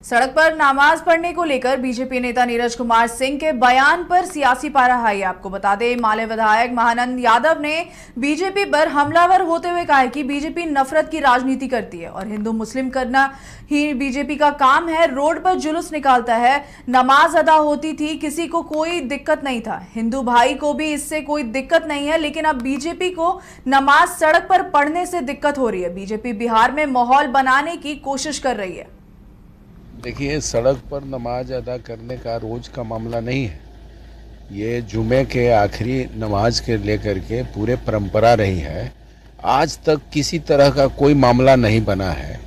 सड़क पर नमाज पढ़ने को लेकर बीजेपी नेता नीरज कुमार सिंह के बयान पर सियासी पारा हाई। आपको बता दें, माले विधायक महानंद यादव ने बीजेपी पर हमलावर होते हुए कहा है कि बीजेपी नफरत की राजनीति करती है और हिंदू मुस्लिम करना ही बीजेपी का काम है। रोड पर जुलूस निकालता है, नमाज अदा होती थी, किसी को कोई दिक्कत नहीं था, हिंदू भाई को भी इससे कोई दिक्कत नहीं है, लेकिन अब बीजेपी को नमाज सड़क पर पढ़ने से दिक्कत हो रही है। बीजेपी बिहार में माहौल बनाने की कोशिश कर रही है। देखिए, सड़क पर नमाज अदा करने का रोज का मामला नहीं है। ये जुमे के आखिरी नमाज के लेकर के पूरे परंपरा रही है। आज तक किसी तरह का कोई मामला नहीं बना है।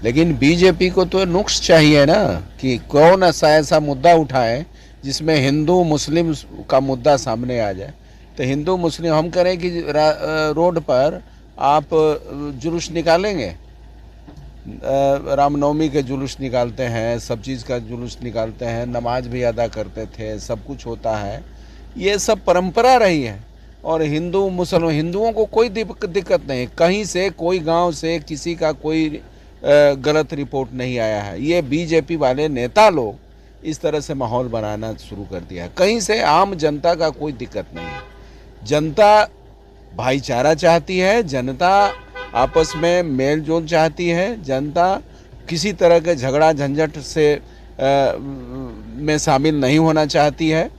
लेकिन बीजेपी को तो नुक्स चाहिए ना कि कौन ऐसा मुद्दा उठाए जिसमें हिंदू मुस्लिम का मुद्दा सामने आ जाए। तो हिंदू मुस्लिम हम करें कि रोड पर आप जुलूस निकालेंगे, रामनवमी के जुलूस निकालते हैं, सब चीज़ का जुलूस निकालते हैं, नमाज भी अदा करते थे, सब कुछ होता है। ये सब परंपरा रही है और हिंदू मुसलमान हिंदुओं को कोई दिक्कत नहीं। कहीं से कोई गांव से किसी का कोई गलत रिपोर्ट नहीं आया है। ये बीजेपी वाले नेता लोग इस तरह से माहौल बनाना शुरू कर दिया है। कहीं से आम जनता का कोई दिक्कत नहीं है। जनता भाईचारा चाहती है, जनता आपस में मेल जोल चाहती है, जनता किसी तरह के झगड़ा झंझट से में शामिल नहीं होना चाहती है।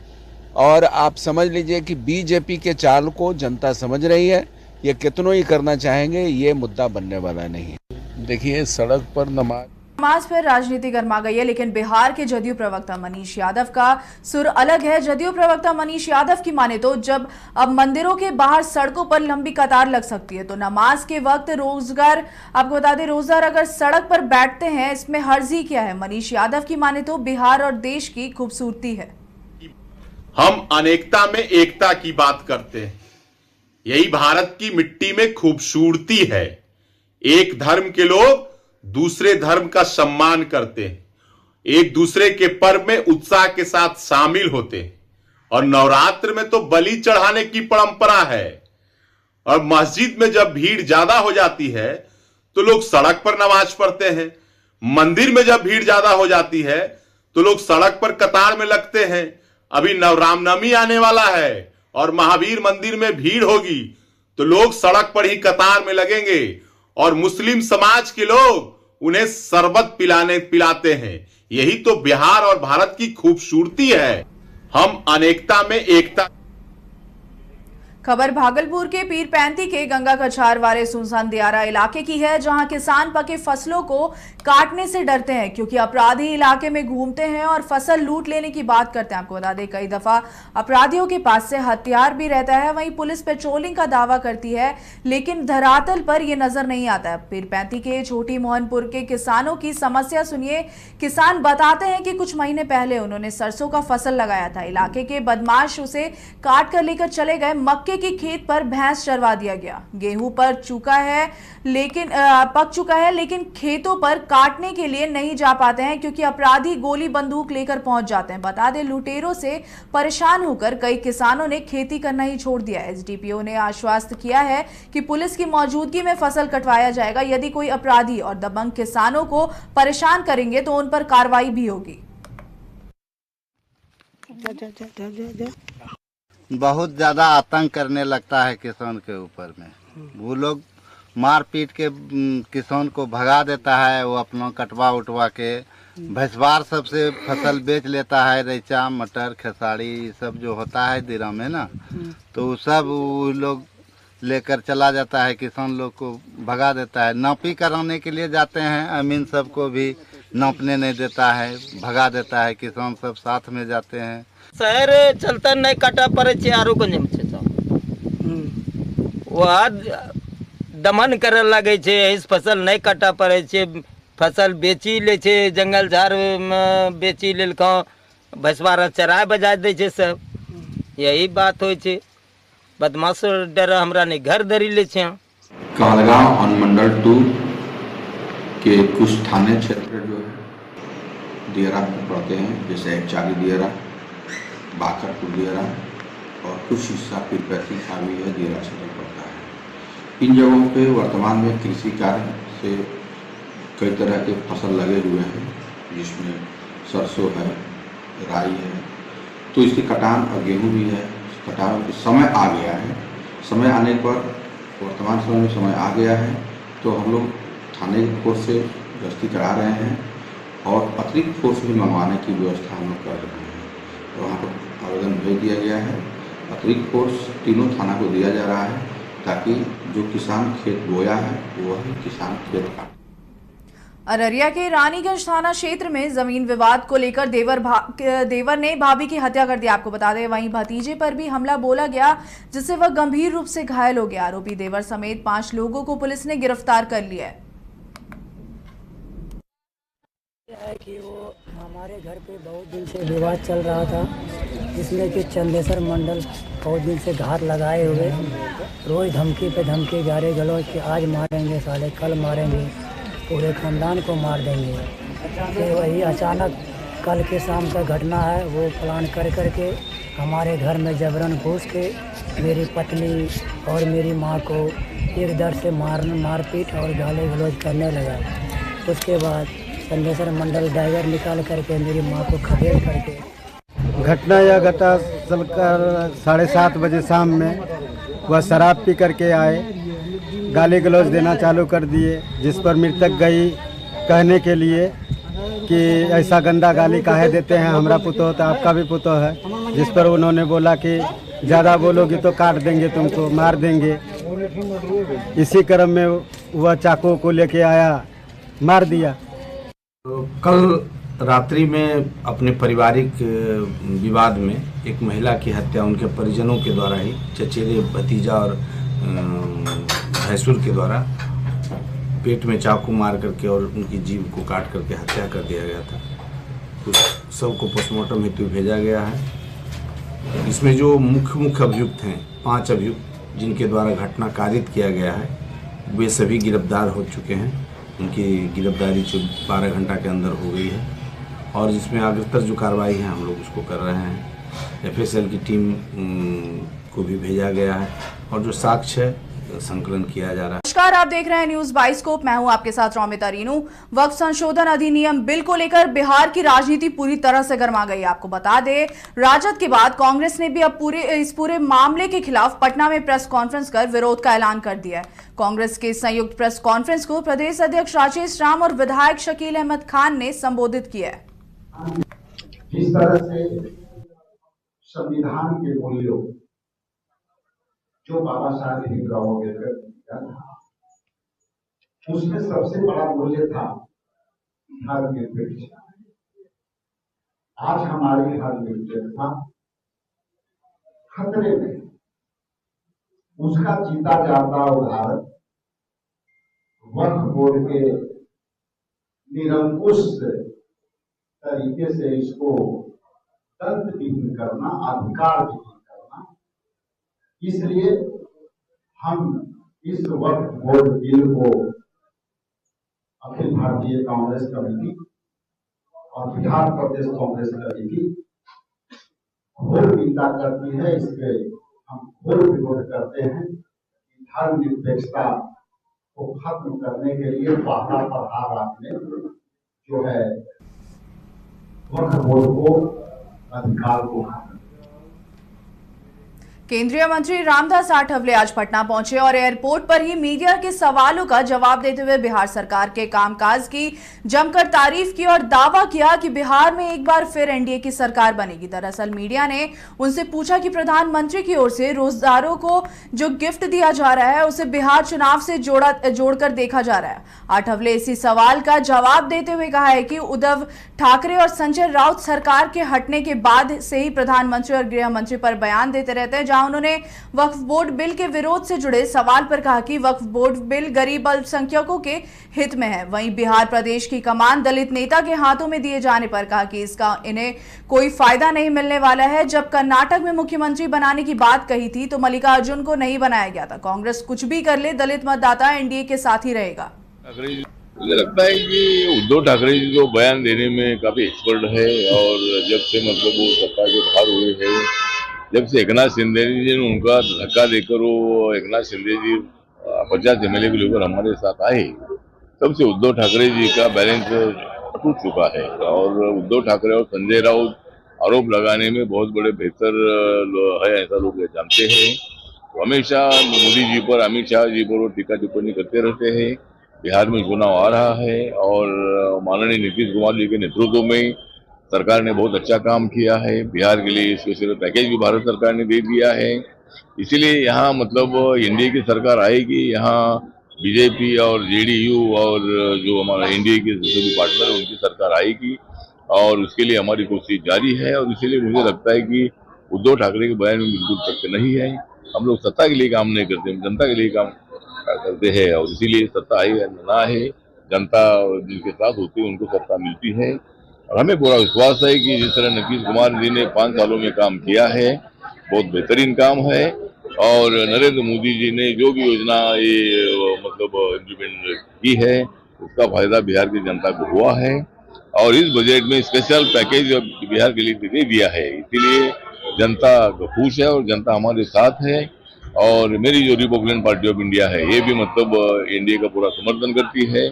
और आप समझ लीजिए कि बीजेपी के चाल को जनता समझ रही है। ये कितनों ही करना चाहेंगे, ये मुद्दा बनने वाला नहीं है। देखिए, सड़क पर नमाज पर राजनीति गर्मा गई है, लेकिन बिहार के जदयू प्रवक्ता मनीष यादव का सुर अलग है। जदयू प्रवक्ता मनीष यादव की माने तो जब अब मंदिरों के बाहर सड़कों पर लंबी कतार लग सकती है, तो नमाज के वक्त रोजगार, आपको बता दें, रोजगार अगर सड़क पर बैठते हैं, इसमें हर्जी क्या है। मनीष यादव की माने तो बिहार और देश की खूबसूरती है। हम अनेकता में एकता की बात करते हैं, यही भारत की मिट्टी में खूबसूरती है। एक धर्म के लोग दूसरे धर्म का सम्मान करते हैं, एक दूसरे के पर्व में उत्साह के साथ शामिल होते हैं और नवरात्र में तो बलि चढ़ाने की परंपरा है। और मस्जिद में जब भीड़ ज्यादा हो जाती है तो लोग सड़क पर नमाज पढ़ते हैं। मंदिर में जब भीड़ ज्यादा हो जाती है तो लोग सड़क पर कतार में लगते हैं। अभी रामनवमी आने वाला है और महावीर मंदिर में भीड़ होगी तो लोग सड़क पर ही कतार में लगेंगे और मुस्लिम समाज के लोग उन्हें शरबत पिलाते हैं। यही तो बिहार और भारत की खूबसूरती है। हम अनेकता में एकता। खबर भागलपुर के पीरपैंती के गंगा कछार वाले सुनसान दियारा इलाके की है, जहां किसान पके फसलों को काटने से डरते हैं क्योंकि अपराधी इलाके में घूमते हैं और फसल लूट लेने की बात करते हैं। आपको बता दें, कई दफा अपराधियों के पास से हथियार भी रहता है। वहीं पुलिस पेट्रोलिंग का दावा करती है, लेकिन धरातल पर यह नजर नहीं आता है। पीरपैंती के छोटी मोहनपुर के किसानों की समस्या सुनिए। किसान बताते हैं कि कुछ महीने पहले उन्होंने सरसों का फसल लगाया था। इलाके के बदमाश उसे काट कर लेकर चले गए। मक्के के खेत पर भैंस चरवा दिया गया। गेहूं पर चुका है लेकिन पक चुका है, लेकिन खेतों पर काटने के लिए नहीं जा पाते हैं क्योंकि अपराधी गोली बंदूक लेकर पहुंच जाते हैं। बता दें, लुटेरों से परेशान होकर कई किसानों ने खेती करना ही छोड़ दिया। एसडीपीओ ने आश्वस्त किया है कि पुलिस की मौजूदगी में फसल कटवाया जाएगा। यदि कोई अपराधी और दबंग किसानों को परेशान करेंगे तो उन पर कार्रवाई भी होगी। बहुत ज़्यादा आतंक करने लगता है किसान के ऊपर में। वो लोग मार पीट के किसान को भगा देता है। वो अपना कटवा उठवा के भैंसवार सबसे फसल बेच लेता है। रैचा, मटर, खेसारी सब जो होता है दिरा में ना, तो सब वो लोग लेकर चला जाता है, किसान लोग को भगा देता है। नापी कराने के लिए जाते हैं, अमीन सबको भी नापने नहीं देता है, भगा देता है। किसान सब साथ में जाते हैं। शहर चलता नहीं काटा पड़े आरो गंज वहाँ दमन करे लगे छे। इस फसल नहीं काटा पड़े छे, फसल बेची ले छे, जंगल झाड़ में बेची लेलको, भैंसवारा चराय बजा दे छे सब। यही बात हो छे। बदमाश डर हमरा ने घर धरी ले छे। कालगांव अनुमंडल 2 के कुछ थाने क्षेत्र जो है दियारा में पड़ते हैं, जैसे चाली दियारा, बाकरपुर दियारा और कुछ हिस्सा पीरपैंती खावी है दियारा क्षेत्र पड़ता है। इन जगहों पे वर्तमान में कृषि कार्य से कई तरह के फसल लगे हुए हैं जिसमें सरसों है, राई है, तो इसकी कटान और गेहूं भी है। कटान का समय आ गया है। समय आने पर वर्तमान समय में समय आ गया है, तो हम लोग थाने की फोर्स से गश्ती करा रहे हैं और अतिरिक्त फोर्स भी मंगवाने की व्यवस्था हम लोग कर रहे हैं। तो वहाँ पर आवेदन भेज दिया गया है। अतिरिक्त फोर्स तीनों थाना को दिया जा रहा है ताकि जो किसान खेत बोया है वही किसान खेत काटे। अररिया के रानीगंज थाना क्षेत्र में जमीन विवाद को लेकर देवर ने भाभी की हत्या कर दी। आपको बता दें, वहीं भतीजे पर भी हमला बोला गया जिससे वह गंभीर रूप से घायल हो गया। आरोपी देवर समेत 5 लोगों को पुलिस ने गिरफ्तार कर लिया है कि वो हमारे घर पे बहुत दिन से विवाद चल रहा था, जिसमें कि चंदेसर मंडल बहुत दिन से घात लगाए हुए रोज धमकी पे धमकी, गारे गलौज कि आज मारेंगे साले, कल मारेंगे, पूरे खानदान को मार देंगे। फिर वही अचानक कल के शाम का घटना है। वो प्लान कर के हमारे घर में जबरन घुस के मेरी पत्नी और मेरी माँ को एक दर से मारपीट और गाली गलौज करने लगा। उसके बाद चंदेसर मंडल ड्राइवर निकाल करके मेरी माँ को खदेड़ करके घटना यह घटा चलकर 7:30 बजे शाम में वह शराब पी करके आए, गाली गलौज देना चालू कर दिए, जिस पर मृतक गई कहने के लिए कि ऐसा गंदा गाली काहे देते हैं, हमारा पुतोह तो आपका भी पुतोह है। जिस पर उन्होंने बोला कि ज़्यादा बोलोगी तो काट देंगे, तुमको मार देंगे। इसी क्रम में वह चाकू को लेके आया, मार दिया। तो कल रात्रि में अपने पारिवारिक विवाद में एक महिला की हत्या उनके परिजनों के द्वारा ही, चचेरे भतीजा और भैंसुर के द्वारा पेट में चाकू मार करके और उनकी जीभ को काट करके हत्या कर दिया गया था। उस सब को पोस्टमार्टम हेतु भेजा गया है। इसमें जो मुख्य अभियुक्त हैं, 5 अभियुक्त जिनके द्वारा घटना कारित किया गया है, वे सभी गिरफ्तार हो चुके हैं। उनकी गिरफ्तारी 12 घंटा के अंदर हो गई है और जिसमें अग्रतर जो कार्रवाई है हम लोग उसको कर रहे हैं। FSL की टीम को भी भेजा गया है और जो साक्ष्य है संकलन किया जा रहा है। नमस्कार, आप देख रहे हैं न्यूज बाइस्कोप। मैं हूं आपके साथ रौमिता रीनू। वक्फ संशोधन अधिनियम बिल को लेकर बिहार की राजनीति पूरी तरह से गर्मा गई। आपको बता दें, राजद के बाद कांग्रेस ने भी अब इस पूरे मामले के खिलाफ पटना में प्रेस कॉन्फ्रेंस कर विरोध का ऐलान कर दिया है। कांग्रेस के संयुक्त प्रेस कॉन्फ्रेंस को प्रदेश अध्यक्ष राजेश राम और विधायक शकील अहमद खान ने संबोधित किया है। जिस तरह से संविधान के मूल्यों जो बाबा साहब भीमराव अम्बेडकर का था, उसमें सबसे बड़ा मूल्य था धर्मनिरपेक्षता। आज हमारी धर्मनिरपेक्षता खतरे में। उसका जीता जाता उदाहरण वक्फ बोर्ड के निरंकुश तरीके से इसको दंड विहीन करना, अधिकार विहीन करना। इसलिए हम इस वक्फ बोर्ड बिल को अखिल भारतीय कांग्रेस कमेटी और बिहार प्रदेश कांग्रेस कमेटी घोर निंदा करती है। इसके हम घोर विरोध करते हैं। धर्मनिरपेक्षता को खत्म करने के लिए पहला प्रहार आपने जो है वक्फ बोर्ड को अधिकार को। केंद्रीय मंत्री रामदास आठवले आज पटना पहुंचे और एयरपोर्ट पर ही मीडिया के सवालों का जवाब देते हुए बिहार सरकार के कामकाज की जमकर तारीफ की और दावा किया कि बिहार में एक बार फिर एनडीए की सरकार बनेगी। दरअसल मीडिया ने उनसे पूछा कि प्रधानमंत्री की ओर से रोजगारों को जो गिफ्ट दिया जा रहा है उसे बिहार चुनाव से जोड़कर देखा जा रहा है। आठवले इसी सवाल का जवाब देते हुए कहा है कि उद्धव ठाकरे और संजय राउत सरकार के हटने के बाद से ही प्रधानमंत्री और गृह मंत्री पर बयान देते रहते हैं, जहां उन्होंने वक्फ बोर्ड बिल के विरोध से जुड़े सवाल पर कहा कि वक्फ बोर्ड बिल गरीब अल्पसंख्यकों के हित में है। वहीं बिहार प्रदेश की कमान दलित नेता के हाथों में दिए जाने पर कहा कि इसका इन्हें कोई फायदा नहीं मिलने वाला है। जब कर्नाटक में मुख्यमंत्री बनाने की बात कही थी तो मल्लिकार्जुन को नहीं बनाया गया था। कांग्रेस कुछ भी कर ले, दलित मतदाता एनडीए के साथ ही रहेगा। मुझे लगता है कि उद्धव ठाकरे जी तो बयान देने में काफी एक्सपर्ट है और जब से मतलब वो सत्ता के बाहर हुए हैं, जब से एकनाथ शिंदे जी ने उनका धक्का देकर वो एकनाथ शिंदे जी 50 MLA को लेकर हमारे साथ आए, तब से उद्धव ठाकरे जी का बैलेंस टूट चुका है। और उद्धव ठाकरे और संजय राउत आरोप लगाने में बहुत बड़े बेहतर है, ऐसा लोग जानते हैं। तो हमेशा मोदी जी पर, अमित शाह जी पर वो टीका टिप्पणी करते रहते हैं। बिहार में चुनाव आ रहा है और माननीय नीतीश कुमार जी के नेतृत्व में सरकार ने बहुत अच्छा काम किया है। बिहार के लिए स्पेशल पैकेज भी भारत सरकार ने दे दिया है। इसीलिए यहाँ मतलब एनडीए की सरकार आएगी, यहाँ बीजेपी और जेडीयू और जो हमारा एनडीए के सभी पार्टनर है उनकी सरकार आएगी और उसके लिए हमारी कोशिश जारी है। और इसीलिए मुझे लगता है कि उद्धव ठाकरे के बयान में बिल्कुल तथ्य नहीं है। हम लोग सत्ता के लिए काम नहीं करते, हम जनता के लिए काम करते हैं और इसीलिए सत्ता आए या ना है, जनता जिनके साथ होती है उनको सत्ता मिलती है। और हमें पूरा विश्वास है कि जिस तरह नीतीश कुमार जी ने 5 सालों में काम किया है, बहुत बेहतरीन काम है। और नरेंद्र मोदी जी ने जो भी योजना ये मतलब इम्प्लीमेंट की है उसका फायदा बिहार की जनता को हुआ है। और इस बजट में स्पेशल पैकेज बिहार के लिए दे दिया है, इसीलिए जनता खुश है और जनता हमारे साथ है। और मेरी जो रिपब्लिकन पार्टी ऑफ इंडिया है ये भी मतलब एनडीए का पूरा समर्थन करती है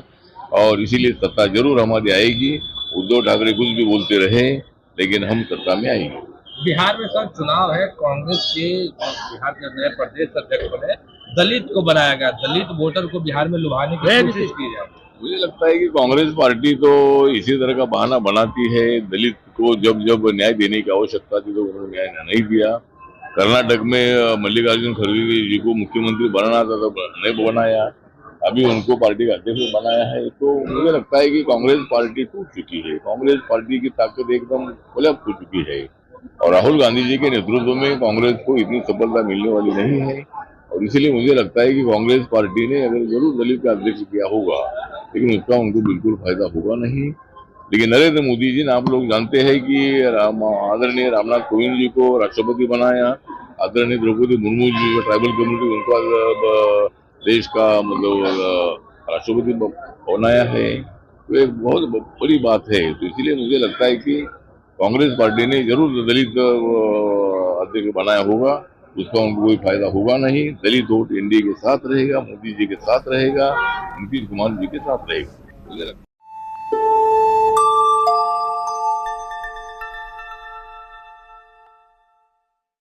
और इसीलिए सत्ता जरूर हमारी आएगी। उद्धव ठाकरे कुछ भी बोलते रहे लेकिन हम सत्ता में आएंगे। बिहार में सर चुनाव है, कांग्रेस के बिहार के नए प्रदेश अध्यक्ष बने, दलित को बनाया गया, दलित वोटर को बिहार में लुभाने की कोशिश की जाए। मुझे लगता है कि कांग्रेस पार्टी तो इसी तरह का बहाना बनाती है। दलित को जब जब न्याय देने की आवश्यकता थी तो उन्होंने न्याय नहीं दिया। कर्नाटक में मल्लिकार्जुन खड़गे जी को मुख्यमंत्री बनाना था तो नहीं बनाया, अभी उनको पार्टी का अध्यक्ष बनाया है। तो मुझे लगता है कि कांग्रेस पार्टी टूट चुकी है, कांग्रेस पार्टी की ताकत एकदम कोलैप्स हो चुकी है और राहुल गांधी जी के नेतृत्व में कांग्रेस को इतनी सफलता मिलने वाली नहीं है। और इसीलिए मुझे लगता है कि कांग्रेस पार्टी ने अगर जरूर दलित का अध्यक्ष किया होगा लेकिन उसका उनको बिल्कुल फायदा होगा नहीं। लेकिन नरेंद्र मोदी जी ने, आप लोग जानते हैं कि आदरणीय रामनाथ कोविंद जी को राष्ट्रपति बनाया, आदरणीय द्रौपदी मुर्मू जी को ट्राइबल कम्युनिटी उनको देश का मतलब राष्ट्रपति बनाया है, तो एक बहुत बड़ी बात है। तो इसीलिए मुझे लगता है कि कांग्रेस पार्टी ने जरूर दलित अध्यक्ष बनाया होगा, उसका उनको कोई फायदा होगा नहीं। दलित वोट एनडीए के साथ रहेगा, मोदी जी के साथ रहेगा, नीतीश कुमार जी के साथ रहेगा।